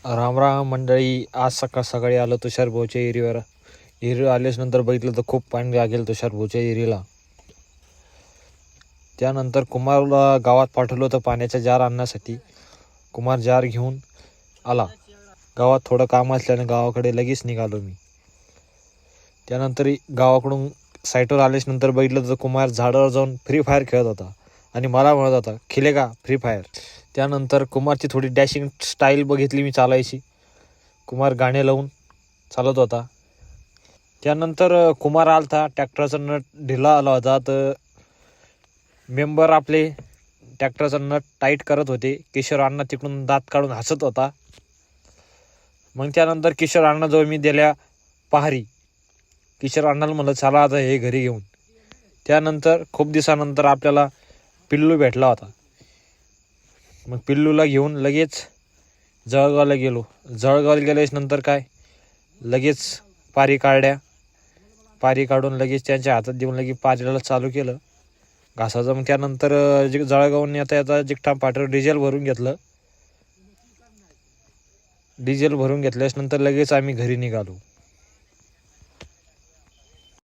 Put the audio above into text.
राम राम मंडळी. आज सकाळ सकाळी आलो तुषार भाऊच्या एरीवर. एरी आल्याच नंतर बघितलं तर खूप पाणी लागेल तुषार भाऊच्या एरीला. त्यानंतर कुमारला गावात पाठवलं होतं पाण्याचा जार आणण्यासाठी. कुमार जार घेऊन आला. गावात थोडं काम असल्याने गावाकडे लगेच निघालो मी. त्यानंतर गावाकडून साईटवर आल्याच नंतर बघितलं तर कुमार झाडावर जाऊन फ्री फायर खेळत होता आणि मला म्हणत होता खेळेगा फ्री फायर. त्यानंतर कुमारची थोडी डॅशिंग स्टाईल बघितली मी चालायची. कुमार गाणे लावून चालत होता. त्यानंतर कुमार आलता. ट्रॅक्टरचा नट ढिला आला होता तर मेंबर आपले ट्रॅक्टरचा नट टाईट करत होते. किशोर अण्णा तिकडून दात काढून हसत होता. मग त्यानंतर किशोर अण्णाजवळ मी दिल्या पहारी. किशोर अण्णाला म्हणलं चला आता हे घरी घेऊन. त्यानंतर खूप दिवसानंतर आपल्याला पिल्लू भेटला होता. मग पिल्लूला घेऊन लगेच जळगावला गेलो. जळगावला गेल्याच नंतर काय लगेच पारी काढल्या. पारी काढून लगेच त्यांच्या हातात देऊन लगेच पारीला चालू केलं घासाचं. मग त्यानंतर जळगावून येता जिगठाम पाटीवर डिझेल भरून घेतलं. डिझेल भरून घेतल्यास नंतर लगेच आम्ही घरी निघालो.